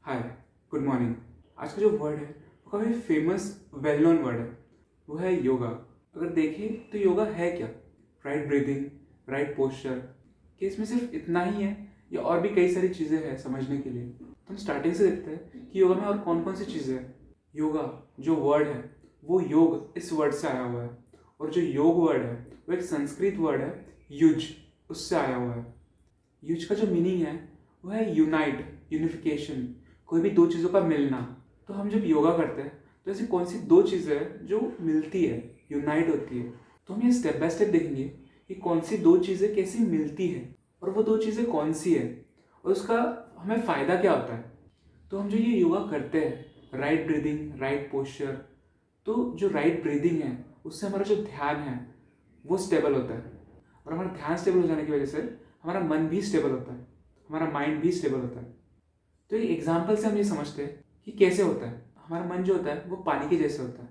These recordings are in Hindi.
हाय, गुड मॉर्निंग। आज का जो वर्ड है वो काफ़ी फेमस वेल नोन वर्ड है। वो है योगा। अगर देखें तो योगा है क्या? Right breathing, right posture. कि इसमें सिर्फ इतना ही है या और भी कई सारी चीज़ें हैं समझने के लिए? तो हम स्टार्टिंग से देखते हैं कि योगा में और कौन कौन सी चीज़ें हैं। योगा जो वर्ड है वो योग इस वर्ड से आया हुआ है, और जो योग वर्ड है वो एक संस्कृत वर्ड है युज, उससे आया हुआ है। युज का जो मीनिंग है वो है यूनाइट, यूनिफिकेशन, कोई भी दो चीज़ों का मिलना। तो हम जब योगा करते हैं तो ऐसी कौन सी दो चीज़ें हैं जो मिलती है, यूनाइट होती है। तो हम ये स्टेप बाय स्टेप देखेंगे कि कौन सी दो चीज़ें कैसी मिलती है और वो दो चीज़ें कौन सी है और उसका हमें फ़ायदा क्या होता है। तो हम जो ये योगा करते हैं, राइट ब्रीदिंग, राइट पोस्चर, तो जो राइट ब्रीदिंग है उससे हमारा जो ध्यान है वो स्टेबल होता है, और हमारा ध्यान स्टेबल हो जाने की वजह से हमारा मन भी स्टेबल होता है, हमारा माइंड भी स्टेबल होता है। तो एक एग्जाम्पल से हम ये समझते हैं कि कैसे होता है। हमारा मन जो होता है वो पानी के जैसे होता है।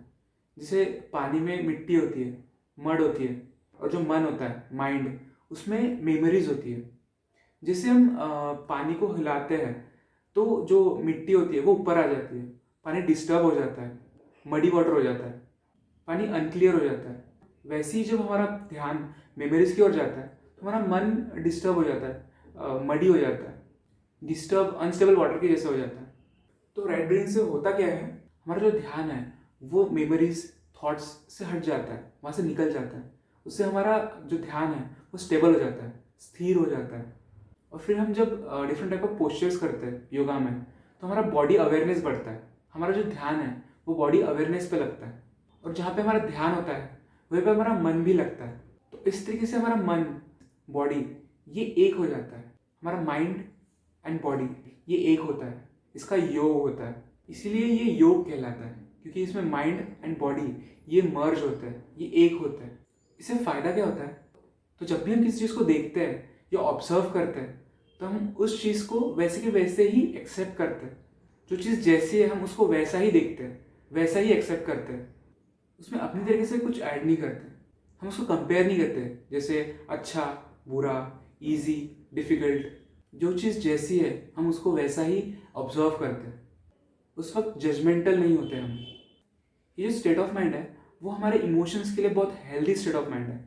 जैसे पानी में मिट्टी होती है, मड होती है, और जो मन होता है, माइंड, उसमें मेमोरीज होती है। जैसे हम पानी को हिलाते हैं तो जो मिट्टी होती है वो ऊपर आ जाती है, पानी डिस्टर्ब हो जाता है, मडी वाटर हो जाता है, पानी अनक्लियर हो जाता है। वैसे ही जब हमारा ध्यान मेमोरीज की ओर जाता है तो हमारा मन डिस्टर्ब हो जाता है, मडी हो जाता है, डिस्टर्ब अनस्टेबल वाटर के जैसे हो जाता है। तो रेड ब्रेन से होता क्या है, हमारा जो ध्यान है वो मेमोरीज, थॉट्स से हट जाता है, वहाँ से निकल जाता है। उससे हमारा जो ध्यान है वो स्टेबल हो जाता है, स्थिर हो जाता है। और फिर हम जब डिफरेंट टाइप ऑफ पोस्चर्स करते हैं योगा में तो हमारा बॉडी अवेयरनेस बढ़ता है। हमारा जो ध्यान है वो बॉडी अवेयरनेस पे लगता है, और जहाँ पे हमारा ध्यान होता है वहीं पे हमारा मन भी लगता है। तो इस तरीके से हमारा मन, बॉडी, ये एक हो जाता है। हमारा माइंड एंड बॉडी ये एक होता है, इसका योग होता है। इसीलिए ये योग कहलाता है, क्योंकि इसमें माइंड एंड बॉडी ये मर्ज होता है, ये एक होता है। इससे फ़ायदा क्या होता है? तो जब भी हम किसी चीज़ को देखते हैं या ऑब्जर्व करते हैं तो हम उस चीज़ को वैसे के वैसे ही एक्सेप्ट करते हैं। जो चीज़ जैसी है हम उसको वैसा ही देखते हैं, वैसा ही एक्सेप्ट करते हैं। उसमें अपनी तरीके से कुछ ऐड नहीं करते। हम उसको कंपेयर नहीं करते, जैसे अच्छा, बुरा, इजी, डिफ़िकल्ट। जो चीज़ जैसी है हम उसको वैसा ही ऑब्जर्व करते हैं। उस वक्त जजमेंटल नहीं होते हम। ये जो स्टेट ऑफ माइंड है वो हमारे इमोशंस के लिए बहुत हेल्दी स्टेट ऑफ माइंड है।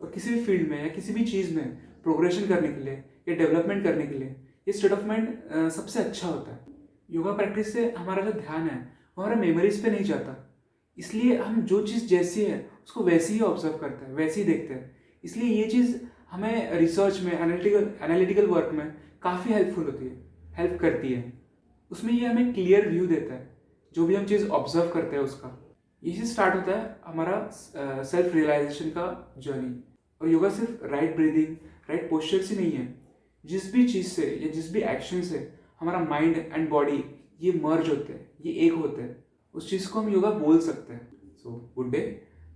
और किसी भी फील्ड में या किसी भी चीज़ में प्रोग्रेशन करने के लिए या डेवलपमेंट करने के लिए ये स्टेट ऑफ माइंड सबसे अच्छा होता है। योगा प्रैक्टिस से हमारा जो ध्यान है वो हमारा मेमोरीज पे नहीं जाता। इसलिए हम जो चीज़ जैसी है उसको वैसे ही ऑब्जर्व करते हैं, वैसे ही देखते हैं। इसलिए ये चीज़ हमें रिसर्च में, एनालिटिकल वर्क में काफ़ी हेल्पफुल होती है, हेल्प करती है। उसमें ये हमें क्लियर व्यू देता है जो भी हम चीज़ ऑब्जर्व करते हैं उसका। यही स्टार्ट होता है हमारा सेल्फ रियलाइजेशन का जर्नी। और योगा सिर्फ राइट ब्रीदिंग, राइट पोस्चर से नहीं है। जिस भी चीज़ से या जिस भी एक्शन से हमारा माइंड एंड बॉडी ये मर्ज होते हैं, ये एक होते हैं, उस चीज़ को हम योगा बोल सकते हैं। So good day.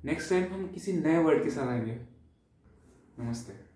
Next time हम किसी नए वर्ड के साथ आएंगे। नमस्ते।